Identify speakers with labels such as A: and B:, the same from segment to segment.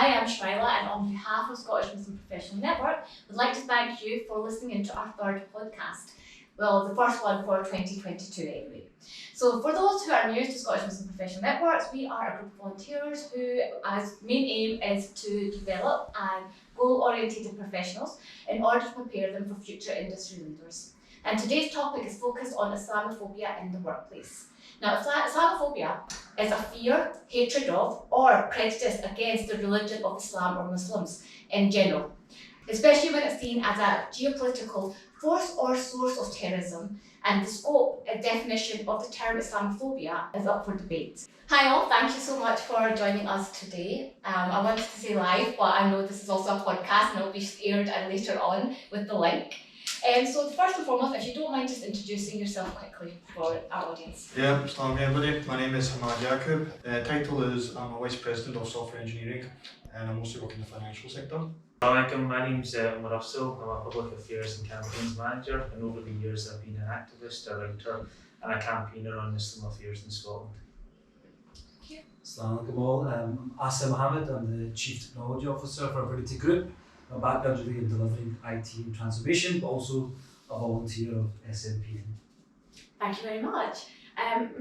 A: I am Shmila, and on behalf of Scottish Muslim Professional Network, we'd like to thank you for listening into our third podcast. Well, the first one for 2022 anyway. So for those who are new to Scottish Muslim Professional Networks, we are a group of volunteers who, as main aim is to develop and goal-oriented professionals in order to prepare them for future industry leaders. And today's topic is focused on Islamophobia in the workplace. Now, Islamophobia is a fear, hatred of, or prejudice against the religion of Islam or Muslims in general, especially when it's seen as a geopolitical force or source of terrorism, and the scope and definition of the term Islamophobia is up for debate. Hi all, thank you so much for joining us today. I wanted to say live, but I know this is also a podcast and it will be aired later on with the link. So first and foremost, if you don't mind just introducing yourself quickly for our audience.
B: Yeah, Stanley, everybody. My name is Hammad Yaqoob. Title is I'm a Vice President of Software Engineering and I mostly work in the financial sector.
C: Assalamualaikum, my name's Omar Afzal. I'm a Public Affairs and Campaigns Manager, and over the years I've been an activist, a writer and a campaigner on Muslim affairs in Scotland.
A: Thank you.
D: Assallamulaikum All. I'm Asim, Hammad. I'm the Chief Technology Officer for Avidity Group. My background really in delivering IT and transformation, but also a volunteer of SMPN.
A: Thank you very much.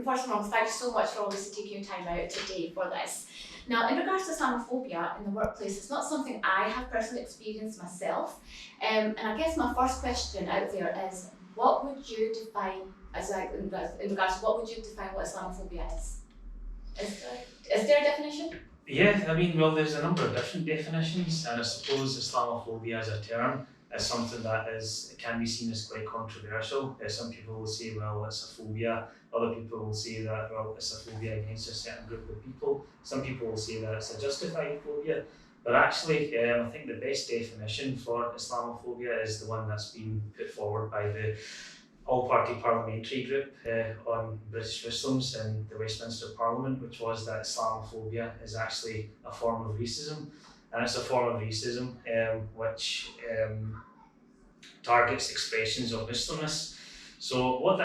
A: First of all, thank you so much for obviously taking your time out today for this. Now, in regards to Islamophobia in the workplace, it's not something I have personally experienced myself. And I guess my first question out there is, what would you define as in regards to what would you define what Islamophobia is? Is there a definition?
C: Yeah, I mean, well, there's a number of different definitions, and I suppose Islamophobia as a term is something that can be seen as quite controversial. Some people will say, well, it's a phobia. Other people will say that, well, it's a phobia against a certain group of people. Some people will say that it's a justified phobia. But actually, I think the best definition for Islamophobia is the one that's been put forward by the all-party parliamentary group on British Muslims in the Westminster Parliament, which was that Islamophobia is actually a form of racism. And it's a form of racism which targets expressions of Muslimness. So what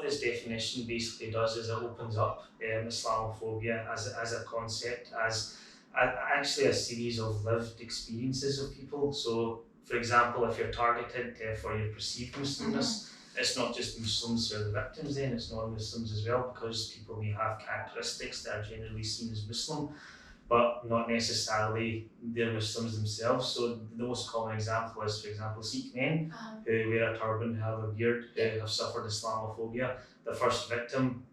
C: this definition basically does is it opens up Islamophobia as a concept, as actually a series of lived experiences of people. So, for example, if you're targeted for your perceived Muslimness, it's not just Muslims who are the victims then, it's non-Muslims as well, because people may have characteristics that are generally seen as Muslim, but not necessarily they're Muslims themselves. So the most common example is, for example, Sikh men who wear a turban, who have a beard, have suffered Islamophobia. The first victim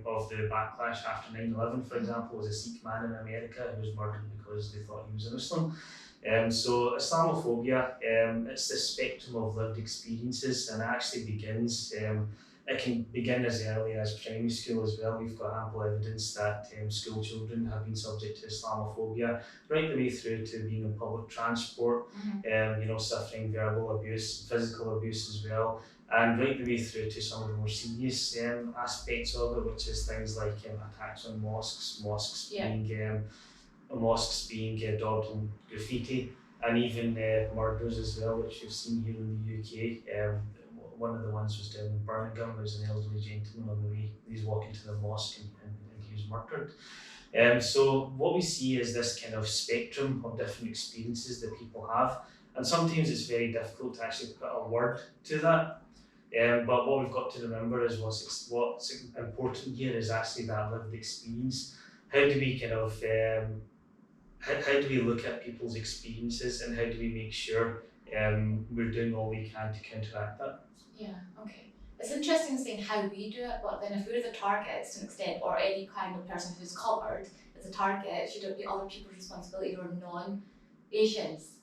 C: of the backlash after 9/11, for example, was a Sikh man in America who was murdered because they thought he was a Muslim. So Islamophobia, it's this spectrum of lived experiences, and it actually begins, it can begin as early as primary school as well. We've got ample evidence that school children have been subject to Islamophobia, right the way through to being in public transport, suffering verbal abuse, physical abuse as well, and right the way through to some of the more serious aspects of it, which is things like attacks on mosques being daubed in graffiti, and even murders as well, which we've seen here in the UK. One of the ones was down in Birmingham. There was an elderly gentleman on the way, he's walking to the mosque and he was murdered. So what we see is this kind of spectrum of different experiences that people have, and sometimes it's very difficult to actually put a word to that. But what we've got to remember is what's important here is actually that lived experience. How do we how do we look at people's experiences, and how do we make sure we're doing all we can to counteract that?
A: Yeah, okay. It's interesting saying how we do it, but then if we're the target to an extent, or any kind of person who's coloured as a target, should it be other people's responsibility who are non-Asians?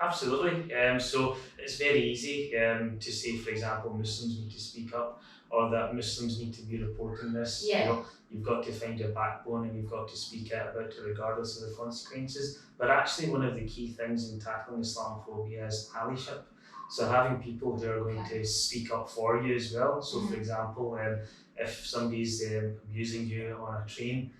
C: Absolutely. So it's very easy to say, for example, Muslims need to speak up, or that Muslims need to be reporting this.
A: Yeah.
C: You've got to find your backbone and you've got to speak out about it regardless of the consequences. But actually one of the key things in tackling Islamophobia is allyship. So having people who are going to speak up for you as well. So for example, if somebody's abusing you on a train,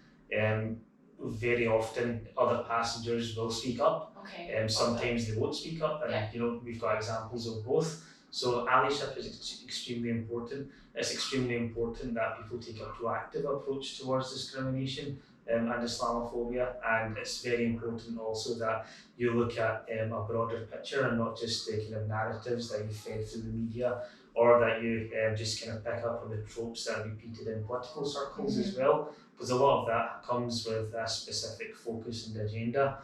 C: very often other passengers will speak up.
A: Okay.
C: Sometimes they won't speak up, and we've got examples of both. So allyship is extremely important. It's extremely important that people take a proactive approach towards discrimination and Islamophobia, and it's very important also that you look at a broader picture and not just the kind of narratives that you fed through the media, or that you just kind of pick up on the tropes that are repeated in political circles as well, because a lot of that comes with a specific focus and agenda.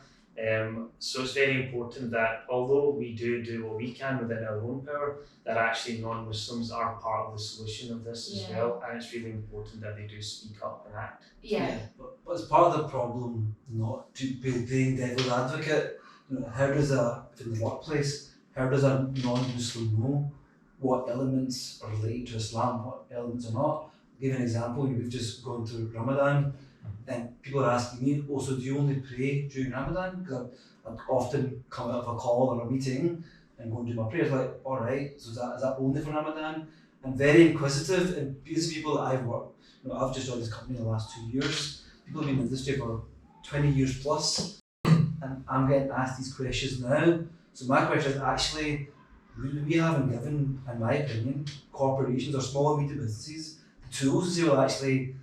C: So it's very important that although we do what we can within our own power, that actually non-Muslims are part of the solution of this as well, and it's really important that they do speak up and act.
D: But it's part of the problem not to be being devil's advocate. How does in the workplace, how does a non-Muslim know what elements are related to Islam, what elements are not? I'll give you an example. We've just gone through Ramadan, and people are asking me, so do you only pray during Ramadan? Because I'd often come out of a call or a meeting and go and do my prayers, like, all right, so is that only for Ramadan? I'm very inquisitive, and these people that I've worked, I've just joined this company in the last 2 years. People have been in the industry for 20 years plus, and I'm getting asked these questions now. So my question is actually, we haven't given, in my opinion, corporations or small and medium businesses the tools to say, well, actually,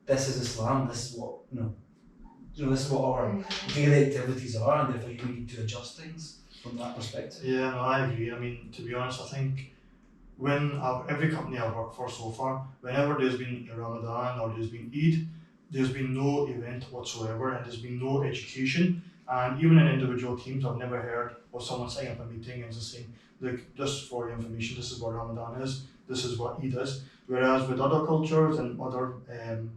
D: this is Islam, this is what, this is what our daily activities are, and therefore you need to adjust things from that perspective.
B: Yeah, no, I agree. I mean, to be honest, I think every company I've worked for so far, whenever there's been a Ramadan or there's been Eid, there's been no event whatsoever, and there's been no education. And even in individual teams, I've never heard of someone setting up a meeting and just saying, look, just for your information, this is what Ramadan is, this is what Eid is. Whereas with other cultures and other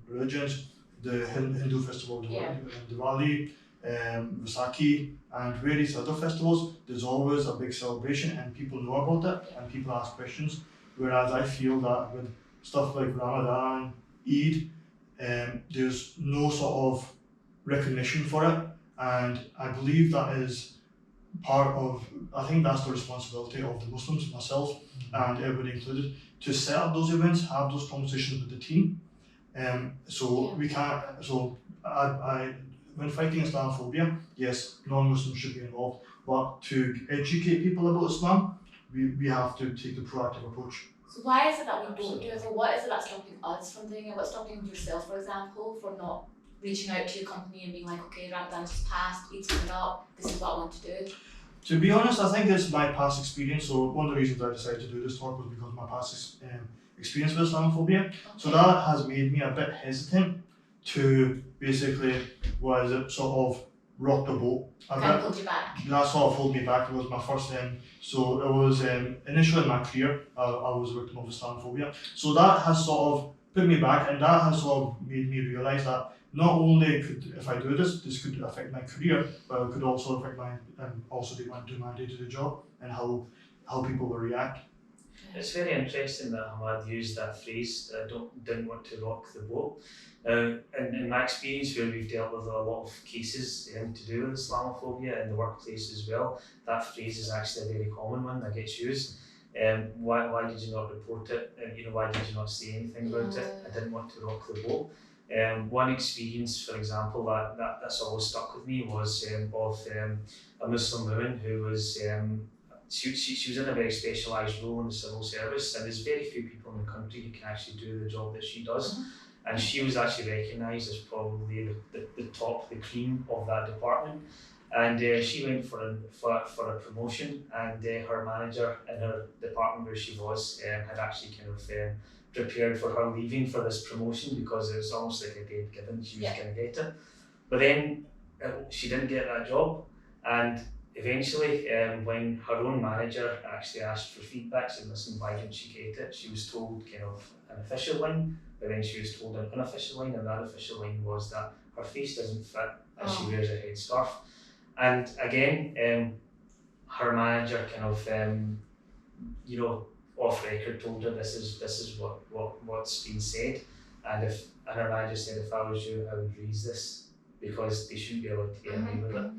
B: religions, the Hindu festival, Diwali, Vaisakhi, and various other festivals, there's always a big celebration and people know about it and people ask questions. Whereas I feel that with stuff like Ramadan, Eid, there's no sort of recognition for it, and I believe that is I think that's the responsibility of the Muslims, myself and everybody included, to set up those events, have those conversations with the team. We can't, when fighting Islamophobia, yes, non-Muslims should be involved, but to educate people about Islam, we have to take the proactive approach.
A: So why is it that we don't do it? So what is it that's stopping us from doing it? What's stopping yourself, for example, from not reaching out to your company and being like, okay, Ramadan's just passed, Eid's coming up, this is what I want to do?
B: To be honest, I think it's my past experience. So one of the reasons I decided to do this talk was because of my past experience with Islamophobia. Okay. So that has made me a bit hesitant to basically, sort of rock the boat.
A: Kind of pulled you back.
B: That sort of pulled me back. It was my first so it was initially in my career, I was a victim of Islamophobia. So that has sort of put me back, and that has sort of made me realise that not only could, if I do this could affect my career, but it could also affect do my day-to-day job and how people will react.
C: It's very interesting that Hammad used that phrase, didn't want to rock the boat. In my experience, where we've dealt with a lot of cases to do with Islamophobia in the workplace as well, that phrase is actually a very common one that gets used. Why did you not report it? Why did you not say anything about it? I didn't want to rock the boat. One experience, for example, that's always stuck with me was of a Muslim woman who was she was in a very specialised role in the civil service, and there's very few people in the country who can actually do the job that she does. And she was actually recognised as probably the top, the cream of that department. And she went for a promotion, and her manager in her department where she was had actually kind of prepared for her leaving for this promotion, because it was almost like a dead given she was going to get it. But then she didn't get that job, and eventually when her own manager actually asked for feedback, said, listen, why didn't she get it? She was told kind of an official line, but then she was told an unofficial line, and that official line was that her face doesn't fit as she wears a headscarf. And again, her manager kind of off record told her this is what's been said, and her manager said, if I was you, I would raise this, because they shouldn't be allowed to get away with it.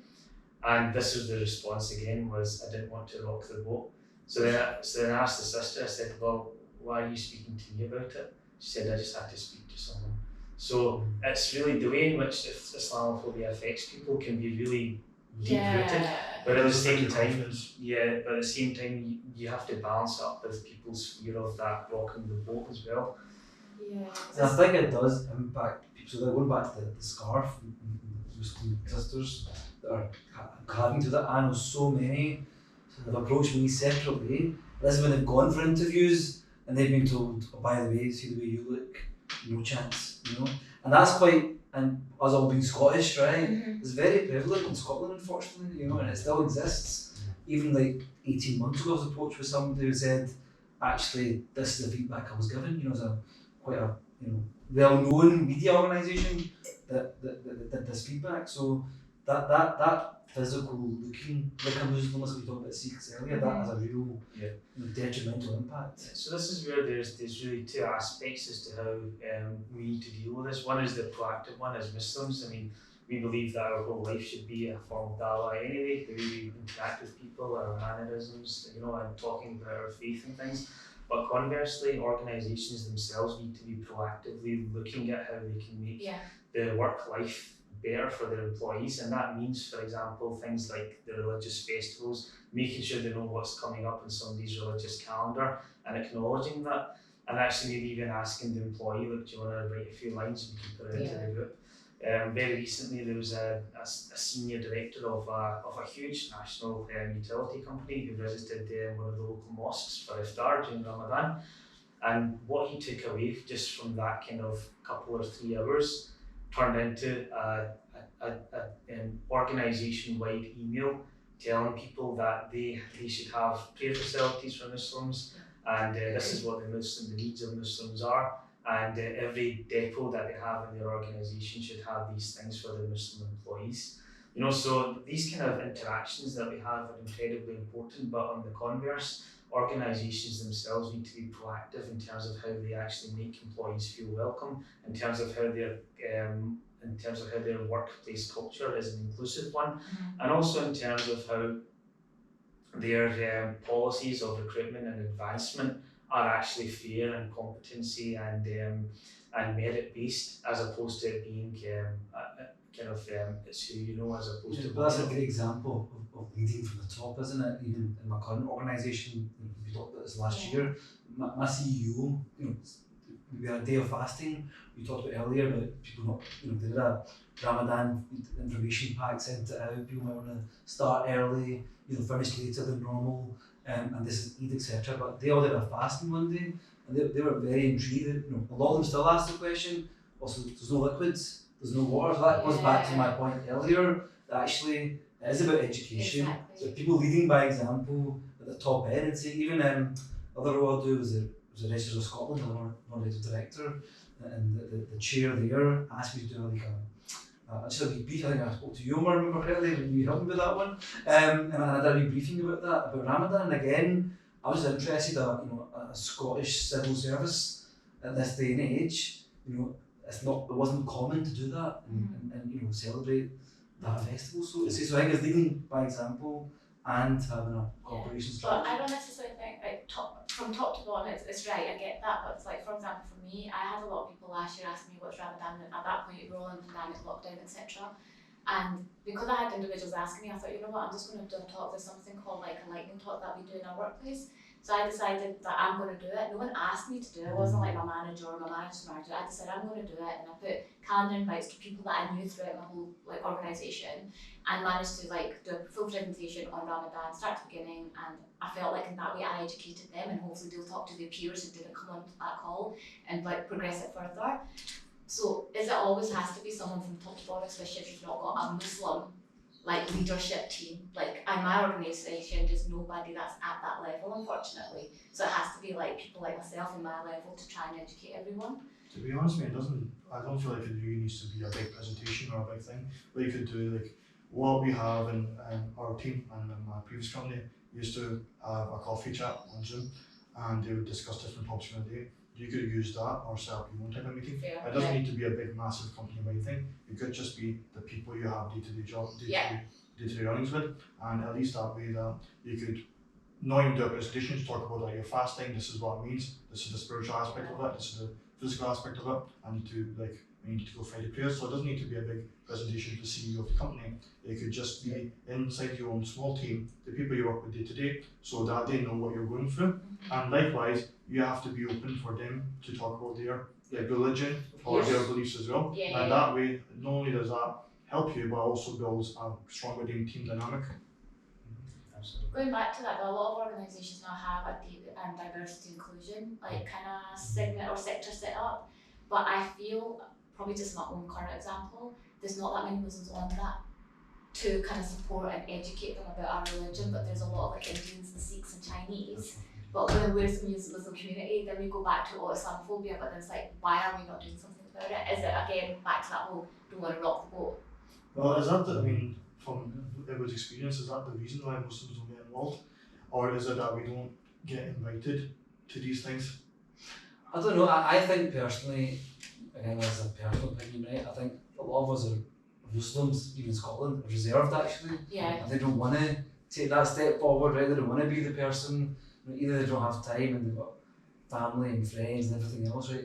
C: And this was the response again, was I didn't want to rock the boat. So then I asked the sister, I said, well, why are you speaking to me about it? She said, I just had to speak to someone. So it's really the way in which Islamophobia affects people can be really deep-rooted, but at the same time, you have to balance up with people's fear of that rocking the boat as well.
A: Yeah.
D: And I think it does impact people. So they're going back to the scarf and Muslim sisters that are having to that. I know so many have approached me separately. This is when they've gone for interviews and they've been told, oh, by the way, see the way you look, no chance, you know? And that's quite, and us all being Scottish, right? It's very prevalent in Scotland, unfortunately, you know, and it still exists. Even like 18 months ago, I was approached with somebody who said, actually, this is the feedback I was given, you know, as a quite a, you know, well-known media organisation that did this feedback. So that physical looking like a Muslim, as we talked about Sikhs earlier, that has a real you know, detrimental impact.
C: So this is where there's really two aspects as to how we need to deal with this. One is the proactive one as Muslims. I mean, we believe that our whole life should be a form of dawah anyway, the way we interact with people, our mannerisms, you know, and talking about our faith and things. But conversely, organisations themselves need to be proactively looking at how they can make the work life better for their employees, and that means, for example, things like the religious festivals, making sure they know what's coming up in somebody's religious calendar and acknowledging that, and actually maybe even asking the employee, look, do you want to write a few lines and we can put it into the group. Very recently there was a senior director of a huge national utility company who visited one of the local mosques for iftar during Ramadan, and what he took away just from that kind of couple or 3 hours turned into an organisation-wide email telling people that they should have prayer facilities for Muslims, and this is what the needs of Muslims are, and every depot that they have in their organisation should have these things for their Muslim employees. You know, so these kind of interactions that we have are incredibly important, but on the converse, organisations themselves need to be proactive in terms of how they actually make employees feel welcome, in terms of how their workplace culture is an inclusive one, and also in terms of how their policies of recruitment and advancement are actually fair and competency and merit based, as opposed to it being it's who you know, as opposed to.
D: But that's a great example of leading from the top, isn't it? Even in my current organisation, we talked about this last year. My CEO, you know, we had a day of fasting. We talked about earlier about people not, you know, they did a Ramadan information pack, sent it out. People might want to start early, you know, finish later than normal, and this is Eid, etc. But they all did a fasting one day, and they were very intrigued. You know, a lot of them still ask the question. Also, there's no liquids, there's no water. So that goes back to my point earlier. That actually it is about education.
A: Exactly.
D: So people leading by example at the top end. And say even other role I do was the Registrar of Scotland, the non-executive director, and the chair there asked me to do like just a wee brief. I think I spoke to you, Omar, remember correctly, when you helped me with that one. And I did a wee briefing about that, about Ramadan. And again, I was interested in, you know, a Scottish civil service at this day and age. You know, it wasn't common to do that and you know, celebrate that festival. So I think it's leading by example and having a cooperation strategy.
A: But I don't necessarily think like from top to bottom it's right, I get that, but it's like, for example, for me, I had a lot of people last year asking me what's Ramadan. At that point we were all in pandemic lockdown, etc. And because I had individuals asking me, I thought, you know what, I'm just going to do a talk. There's something called like a lightning talk that we do in our workplace. So I decided that I'm going to do it. No one asked me to do it. It wasn't like my manager or my manager's manager. I decided I'm going to do it, and I put calendar invites to people that I knew throughout my whole like organisation, and managed to like do a full presentation on Ramadan, start to beginning, and I felt like in that way I educated them, and hopefully they'll talk to their peers who didn't come on to that call and like progress it further. So is it always has to be someone from top to bottom, especially if you've not got a Muslim like leadership team? Like in my organisation, there's nobody that's at that level, unfortunately. So it has to be like people like myself in my level to try and educate everyone.
B: To be honest with you, I don't feel like it really needs to be a big presentation or a big thing. What you could do, like what we have in our team and in my previous company, used to have a coffee chat on Zoom, and they would discuss different topics in the day. You could use that or set up your own type of meeting.
A: Fair.
B: It doesn't need to be a big, massive company-wide thing. It could just be the people you have day-to-day earnings with, and at least that way that you could not even do a presentation, just talk about that you're fasting, this is what it means, this is the spiritual aspect of it, this is the physical aspect of it, we need to go Friday prayers. So it doesn't need to be a big presentation to the CEO of the company. It could just be inside your own small team, the people you work with day to day, so that they know what you're going through. And likewise, you have to be open for them to talk about their religion or
A: Yes.
B: their beliefs as well.
A: Yeah,
B: And
A: yeah.
B: that way, not only does that help you, but also builds a stronger team dynamic.
C: Absolutely.
A: Going back to that, a lot of organisations now have a diversity inclusion, like kind of segment or sector set up. But I feel, probably just my own current example, there's not that many Muslims on that to kind of support and educate them about our religion. But there's a lot of like Indians and Sikhs and Chinese. But when we're the Muslim community, then we go back to Islamophobia. But then it's like, why are we not doing something about it? Is it again back to that whole don't want to rock the boat?
B: Well, is that I mean, from everyone's experience, is that the reason why Muslims don't get involved? Or is it that we don't get invited to these things?
D: I don't know, I think personally, again that's a personal opinion, right? I think a lot of us are Muslims, even in Scotland, are reserved actually.
A: Yeah.
D: And they don't want to take that step forward, right? They don't want to be the person, either they don't have time and they've got family and friends and everything else, right?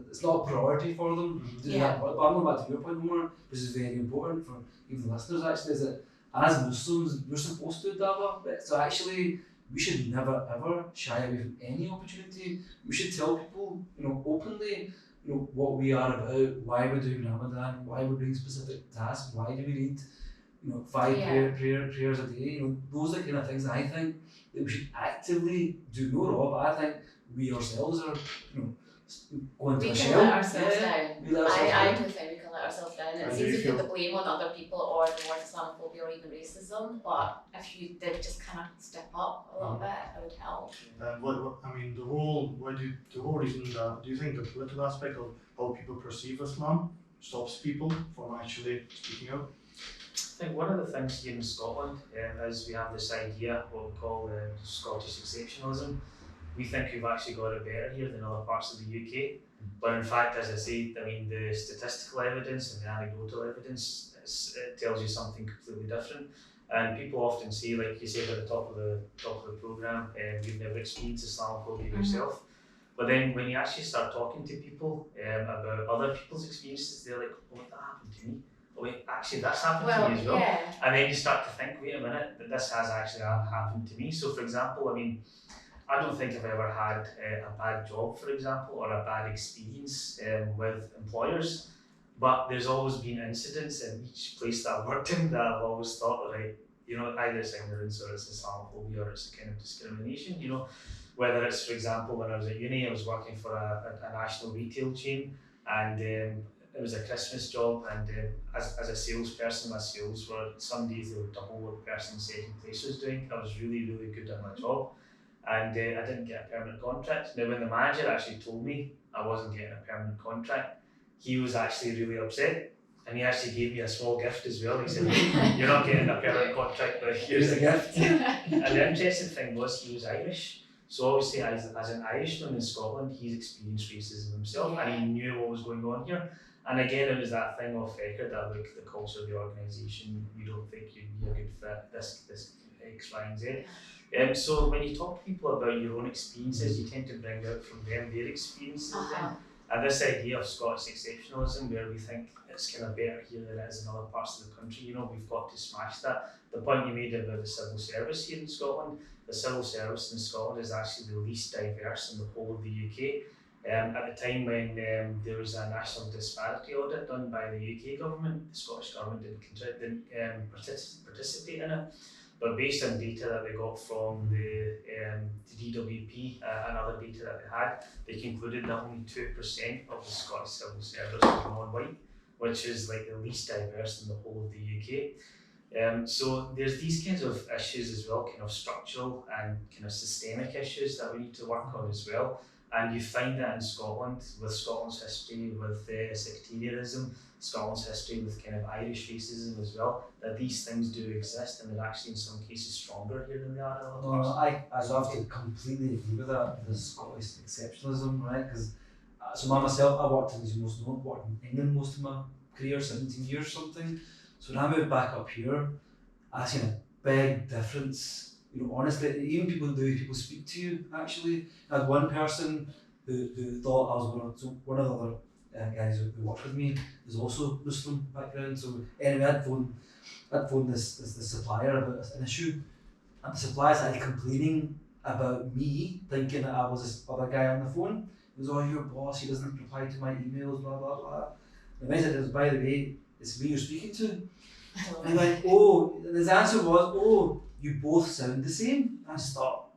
D: It's not a priority for them to do that. But I'm going back to your point, Omar, which is very important for even the listeners actually, is that as Muslims, we're supposed to dawah. So actually, we should never ever shy away from any opportunity. We should tell people, openly, what we are about, why we're doing Ramadan, why we're doing specific tasks, why do we read, 5 prayers a day. Those are the kind of things I think that we should actively do more of. I think we ourselves are, going to
A: We
D: a
A: can
D: shell.
A: let ourselves down.
D: We let ourselves
A: I
D: down.
A: do think we can let ourselves down. It's
B: do
A: easy to
B: feel-
A: put the blame on other people or the word Islamophobia or even racism, but if you did just kind of step up a little bit, it would help.
B: And the whole reason that, do you think the political aspect of how people perceive Islam stops people from actually speaking out?
C: I think one of the things here in Scotland is we have this idea, what we call Scottish exceptionalism. We think we've actually got it better here than other parts of the UK. But in fact, as I say, the statistical evidence and the anecdotal evidence it tells you something completely different. And people often say, like you said at the top of the programme, you've never experienced Islamophobia yourself. But then when you actually start talking to people about other people's experiences, they're like, oh, that happened to me. Oh, wait, actually that's happened to me as well.
A: Yeah.
C: And then you start to think, wait a minute, that this has actually happened to me. So for example, I don't think I've ever had a bad job, for example, or a bad experience with employers. But there's always been incidents in each place that I've worked in that I've always thought, right, either it's ignorance or it's Islamophobia or it's a kind of discrimination, whether it's, for example, when I was at uni, I was working for a national retail chain, and it was a Christmas job, and as a salesperson, my sales were, some days they were double what the person in second place was doing. I was really, really good at my job, and I didn't get a permanent contract. Now, when the manager actually told me I wasn't getting a permanent contract, he was actually really upset, and he actually gave me a small gift as well. He said, "You're not getting a permanent contract, but here's a gift." And the interesting thing was he was Irish. So obviously, as an Irishman in Scotland, he's experienced racism himself, and he knew what was going on here. And again, it was that thing off record that, look, the culture of the organisation, we don't think you'd be a good fit, this X, Y, and Z. So when you talk to people about your own experiences, you tend to bring out from them their experiences. And this idea of Scottish exceptionalism, where we think it's kind of better here than it is in other parts of the country, we've got to smash that. The point you made about the civil service here in Scotland, the civil service in Scotland is actually the least diverse in the whole of the UK. At the time when there was a national disparity audit done by the UK government, the Scottish government didn't participate in it. But based on data that they got from the DWP and other data that they had, they concluded that only 2% of the Scottish civil service was non-white, which is like the least diverse in the whole of the UK. So there's these kinds of issues as well, kind of structural and kind of systemic issues that we need to work on as well. And you find that in Scotland, with Scotland's history with sectarianism, Scotland's history with kind of Irish racism as well, that these things do exist, and they're actually in some cases stronger here than they are in other parts.
D: I have to completely agree with that, the Scottish exceptionalism, right? Because myself, I worked in England most of my career, 17 years something. So when I moved back up here, I seen a big difference. Honestly, even the way people speak to you, actually. I had one person who thought I was one of the other guys who worked with me is also Muslim background. So anyway, I'd phoned this supplier about an issue, and the supplier started complaining about me, thinking that I was this other guy on the phone. He goes, oh, your boss, he doesn't reply to my emails, blah, blah, blah. The message is, by the way, it's me you're speaking to. And I'm like, oh, and his answer was, oh, you both sound the same. And I stopped.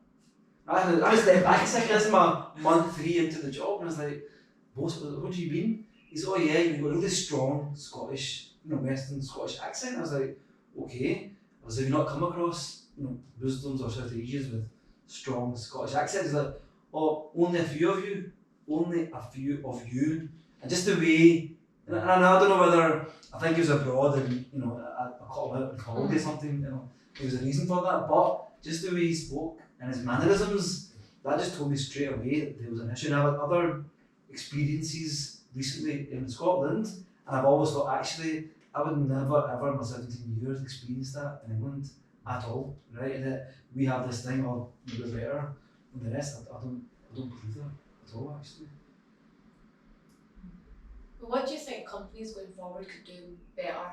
D: I stepped back a second, this is my month 3 into the job, and I was like, boss, what do you mean? He said, oh yeah, you've got a really strong Scottish, Western Scottish accent. I was like, okay. I was like, have you not come across, Muslims or South Asians with strong Scottish accents? He's like, oh, only a few of you. And just the way, and I don't know whether, I think he was abroad and, I called him out on holiday or something, there was a reason for that, but just the way he spoke and his mannerisms, that just told me straight away that there was an issue. And I've had other experiences recently in Scotland, and I've always thought, actually, I would never ever in my 17 years experience that in England at all, right? And that we have this thing of we're better than the rest. I don't believe that at all, actually.
A: But what do you think companies going forward could do better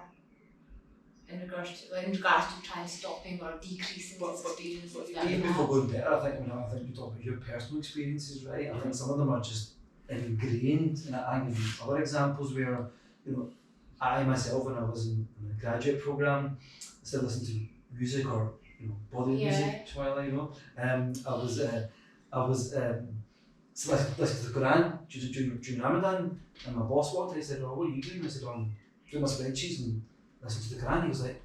A: in regards to trying stopping or decreasing this experience?
D: Even before going better, I think you talk about your personal experiences, right? I think some of them are just ingrained, and I can give you other examples where, I myself, when I was in a graduate programme, still listened to music or body music, Twilight, I was listening to the Quran during Ramadan, and my boss walked in and said, oh, what are you doing? I said, I'm doing my spreadsheets and listening to the Quran. He was like,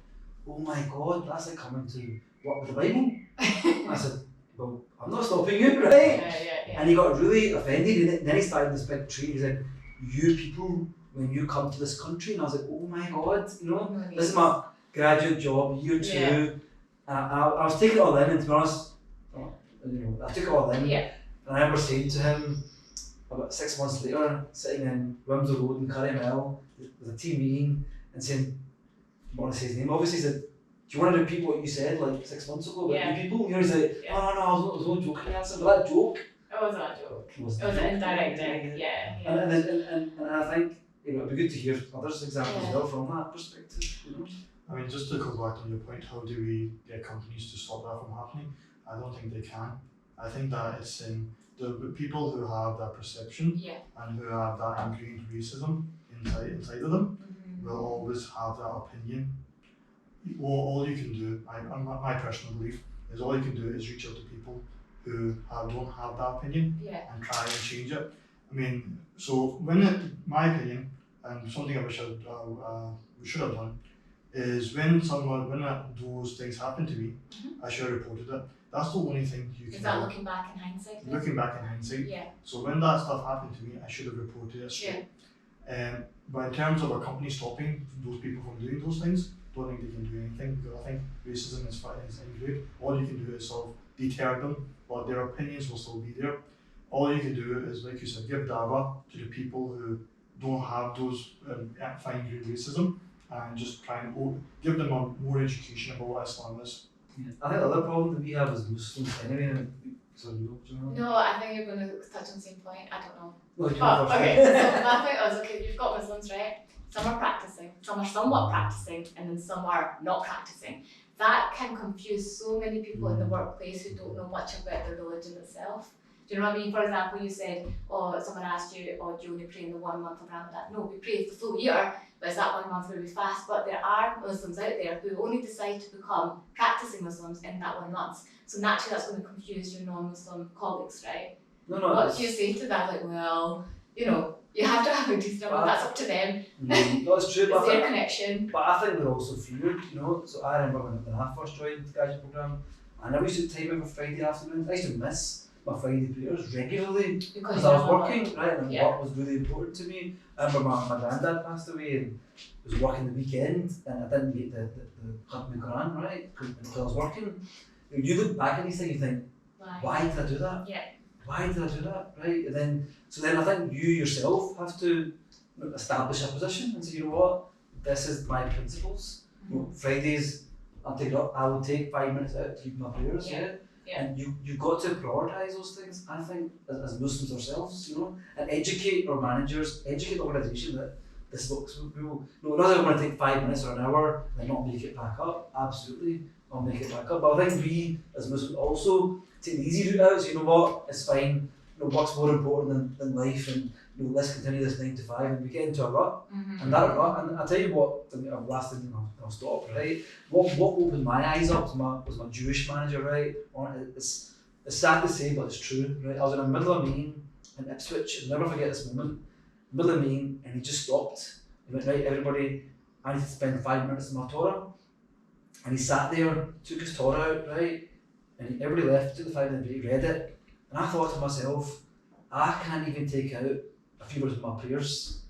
D: oh my God, that's like coming to work with the Bible. I said, well, I'm not stopping you, right?
A: Yeah.
D: And he got really offended, and then he started this big tree. He said, you people, when you come to this country, and I was like, oh my God, this is my graduate job, year 2.
A: Yeah.
D: I was taking it all in, and to be honest, I took it all in.
A: Yeah.
D: And I remember saying to him, about 6 months later, sitting in Wimsor Road in Currymill with a team meeting, and saying, I want to say his name, obviously, he said, do you want to repeat what you said like 6 months ago about you people? He's like, no, I was not joking. I said, but that joke.
A: It wasn't a joke. It was an indirect dig. Yeah.
D: And I think it'd be good to hear others' examples as well from that perspective.
B: I mean, just to go back on your point, how do we get companies to stop that from happening? I don't think they can. I think that it's in the people who have that perception and who have that ingrained racism inside of them will always have that opinion. All you can do, my personal belief, is all you can do is reach out to people who don't have that opinion and try and change it. I mean, so my opinion, and something I wish we should have done, is when those things happen to me, I should have reported it. That's the only thing you can do.
A: Is that looking back in hindsight?
B: Looking back in hindsight.
A: Yeah.
B: So when that stuff happened to me, I should have reported it straight. But in terms of a company stopping those people from doing those things, don't think they can do anything, because I think racism is ingrained. All you can do is sort of deter them, but their opinions will still be there. All you can do is, like you said, give dawah to the people who don't have those fine-grained racism, and just try and give them more education about what Islam is.
D: Yeah. I think the other problem that we have as Muslims anyway,
A: No, I think you're going to touch on the same point. I don't know.
D: No,
A: okay, so my point was, you've got Muslims, right? Some are practicing, some are somewhat practicing, and then some are not practicing. That can confuse so many people in the workplace who don't know much about the religion itself. Do you know what I mean? For example, you said, someone asked you, do you only pray in the 1 month of Ramadan? No, we pray the full year, but it's that 1 month where we fast. But there are Muslims out there who only decide to become practicing Muslims in that 1 month. So naturally that's going to confuse your non-Muslim colleagues, right?
D: No,
A: what do you say to that? Like, well, you have to have a decent amount, that's up to them.
D: That's true.
A: It's their connection.
D: But I think they're also feared, So I remember when I first joined the graduate programme, I never used to time every Friday afternoon. I used to miss my Friday prayers regularly because I was working, right, and work was really important to me. I remember my granddad passed away and was working the weekend, and I didn't get the Quran, right, because I was working. You look back at these things, you think, why did I do that?
A: Yeah.
D: Why did I do that, right? And then I think you yourself have to establish a position and say, you know what, this is my principles. Fridays, I will take 5 minutes out to read my prayers, and you've got to prioritise those things, I think, as Muslims ourselves, and educate our managers, educate the organisation that this looks, we will, not that we're going to take 5 minutes or an hour and not make it back up, absolutely, I'll make it back up, but I think we, as Muslims, also take the easy route out, so you know what, it's fine, work's more important than life, and let's continue this 9 to 5, and we get into a rut.
A: Mm-hmm.
D: And that rut, and I'll tell you what, last thing I'll stop, right? What opened my eyes up was my Jewish manager, right? It's sad to say, but it's true, right? I was in the middle of a meeting in Ipswich, I'll never forget this moment, middle of the meeting, and he just stopped. He went, right, everybody, I need to spend 5 minutes in my Torah. And he sat there, took his Torah out, right? And everybody left, took the 5 minutes, he read it. And I thought to myself, I can't even take out a few words of my prayers.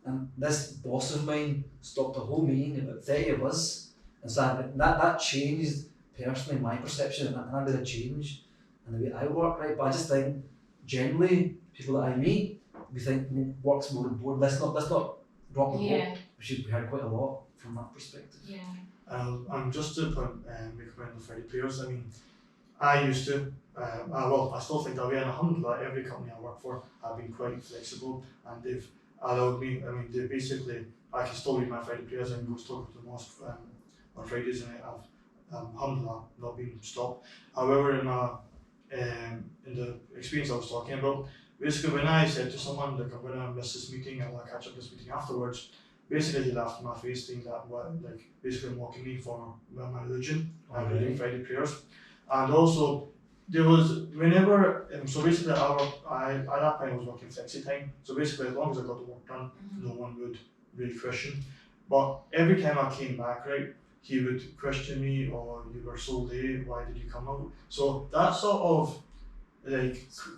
D: And this boss of mine stopped the whole meeting, about 30 of us, and so that changed personally my perception, and I did a change in the way I work, right? But I just think generally people that I meet, we think work's more important. Let's not rock the boat. We heard quite a lot from that perspective.
A: Yeah.
B: And just to make a point on Friday prayers, I mean, I used to, I still think that way, and alhamdulillah, every company I work for have been quite flexible, and they've allowed me, I mean, they basically, I can still read my Friday prayers and go still to the mosque on Fridays, and I've, alhamdulillah, not been stopped. However, in the experience I was talking about, basically when I said to someone, like, I'm going to miss this meeting, I'll catch up this meeting afterwards, basically he laughed in my face, saying that, basically mocking me for my religion and reading Friday prayers. And also, there was, whenever, so basically at that point I was working flexi time, so basically as long as I got the work done, no one would really question. But every time I came back, right, he would question me, or you were so late, why did you come out? So that sort of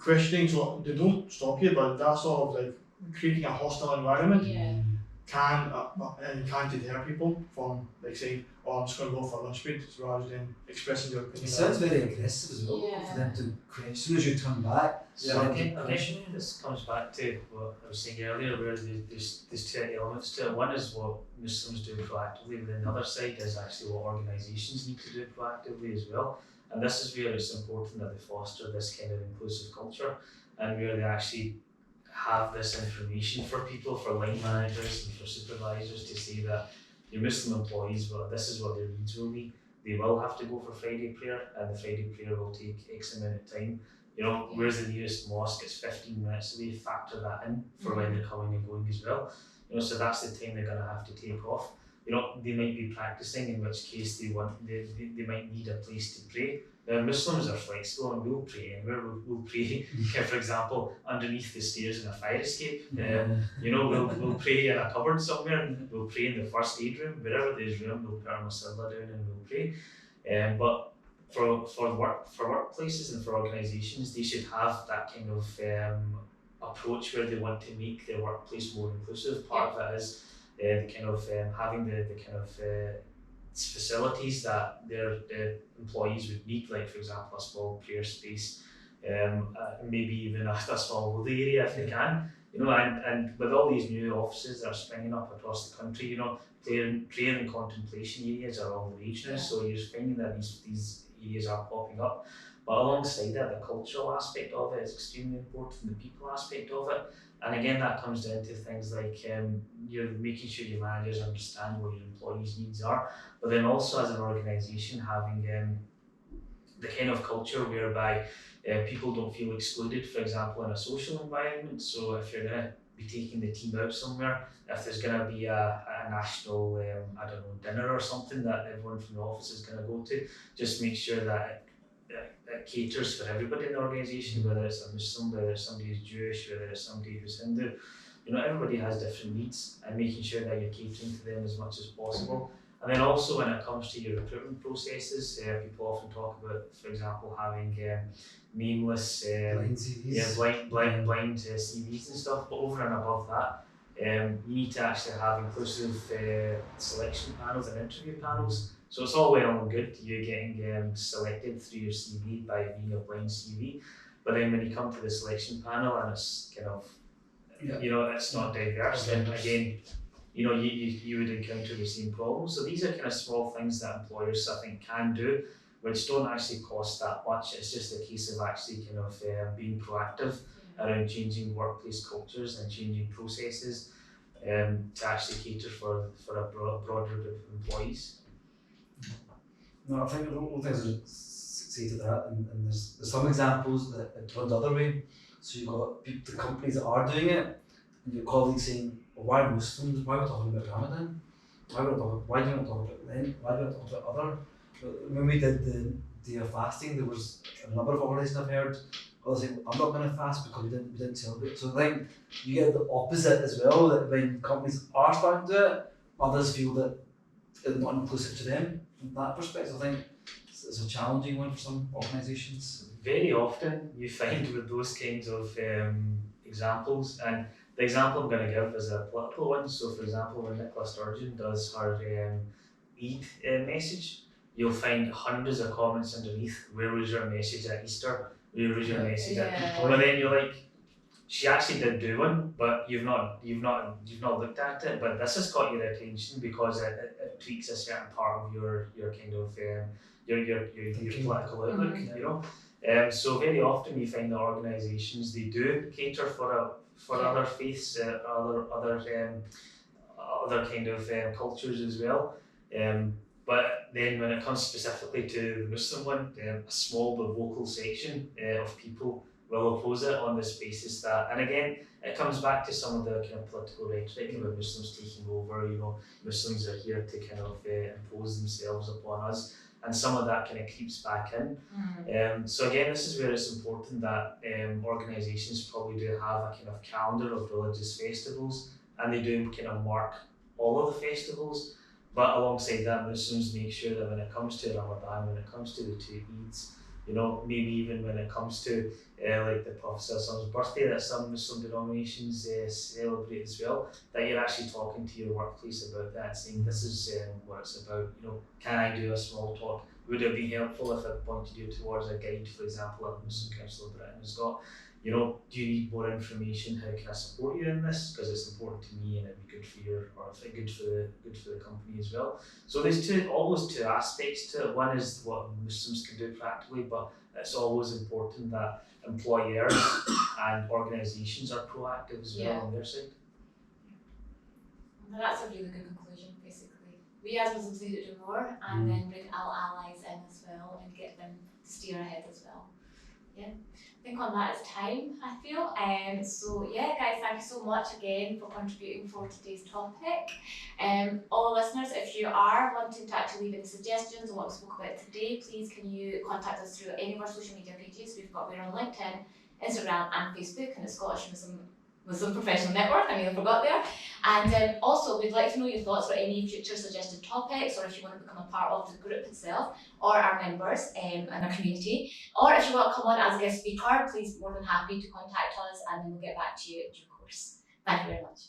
B: questioning, so they don't stop you, but that sort of creating a hostile environment can deter people from saying, oh, I'm just going to go for a lunch break, rather than expressing your opinion.
D: It sounds very aggressive as well for them to question as soon as you turn back.
C: So again, this comes back to what I was saying earlier, where there's two elements to it. One is what Muslims do proactively, but then the other side is actually what organisations need to do proactively as well. And this is where it's important that they foster this kind of inclusive culture, and where they actually have this information for people, for line managers and for supervisors, to say that your Muslim employees, well, this is what their needs will be. They will have to go for Friday prayer, and the Friday prayer will take X amount of time. Where's the nearest mosque? It's 15 minutes away. Factor that in for when they're coming and going as well. So that's the time they're going to have to take off. They might be practicing, in which case they might need a place to pray. Now, Muslims are flexible, and we'll pray anywhere. We'll pray, for example, underneath the stairs in a fire escape. We'll pray in a cupboard somewhere. We'll pray in the first aid room, wherever there's room. We'll put our masala down and we'll pray. But for workplaces and for organisations, they should have that kind of approach where they want to make their workplace more inclusive. Part of that is the kind of having the kind of facilities that their employees would need, like for example a small prayer space, maybe even a small holy area if they can. And with all these new offices that are springing up across the country, prayer and contemplation areas are all the rage now. So you're finding that these areas are popping up. But alongside that, the cultural aspect of it is extremely important, the people aspect of it. And again, that comes down to things like you're making sure your managers understand what your employees' needs are, but then also as an organisation having the kind of culture whereby people don't feel excluded, for example, in a social environment. So if you're going to be taking the team out somewhere, if there's going to be a national, dinner or something that everyone from the office is going to go to, just make sure that it caters for everybody in the organisation, whether it's a Muslim, whether it's somebody who's Jewish, whether it's somebody who's Hindu. Everybody has different needs, and making sure that you're catering to them as much as possible. And then also when it comes to your recruitment processes, people often talk about, for example, having nameless,
D: blind CVs.
C: blind CVs and stuff. But over and above that, you need to actually have inclusive selection panels and interview panels. So it's all well and good you getting selected through your CV by being a blind CV, but then when you come to the selection panel and it's kind of, it's not diverse, then again, you would encounter the same problems. So these are kind of small things that employers, I think, can do, which don't actually cost that much. It's just a case of actually kind of being proactive around changing workplace cultures and changing processes to actually cater for a broader group of employees.
D: No, I think all things to say to that, and there's some examples that it turned the other way. So you've got the companies that are doing it, and your colleagues saying, well, why are Muslims? Why are we talking about Ramadan? Why do we not talk about Lent? Why do we not talk about other? When we did the day of fasting, there was a number of organisations I've heard. Others saying, I'm not going to fast because we didn't celebrate. So I think you get the opposite as well. That when companies are starting to do it, others feel that it's not inclusive to them. From that perspective, I think it's a challenging one for some organisations.
C: Very often you find with those kinds of examples, and the example I'm going to give is a political one. So, for example, when Nicola Sturgeon does her Eid message, you'll find hundreds of comments underneath. Where was your message at Easter? Where was your message at? But then you're like, she actually did do one, but you've not looked at it. But this has caught your attention because it tweaks a certain part of your kind of your political outlook. You know. So very often you find that organisations, they do cater for other faiths, other kind of cultures as well. But then when it comes specifically to the Muslim one, a small but vocal section of people will oppose it on this basis that, and again, it comes back to some of the kind of political rhetoric about Muslims taking over. You know, Muslims are here to kind of impose themselves upon us. And some of that kind of creeps back in. So again, this is where it's important that organisations probably do have a kind of calendar of religious festivals, and they do kind of mark all of the festivals. But alongside that, Muslims make sure that when it comes to Ramadan, when it comes to the two Eids, you know, maybe even when it comes to like the Prophet's birthday that some Muslim denominations celebrate as well, that you're actually talking to your workplace about that, saying this is what it's about. You know, can I do a small talk? Would it be helpful if I pointed you towards a guide, for example, that the Muslim Council of Britain has got? You know, do you need more information? How can I support you in this? Because it's important to me and it'd be good for good for the company as well. So there's all those two aspects to it. One is what Muslims can do practically, but it's always important that employers and organisations are proactive as well on their side.
A: Well, that's a really good conclusion, basically. We as Muslims need to do more and then bring our allies in as well and get them to steer ahead as well. Yeah. I think on that is time, I feel. So yeah, guys, thank you so much again for contributing for today's topic. All listeners, if you are wanting to actually leave any suggestions on what we spoke about today, please can you contact us through any of our social media pages. We're on LinkedIn, Instagram and Facebook, and the Scottish Muslim Professional Network, I nearly forgot there. And also, we'd like to know your thoughts for any future suggested topics, or if you want to become a part of the group itself, or our members and our community, or if you want to come on as a guest speaker, please, more than happy to contact us, and then we'll get back to you in due course. Thank you very much.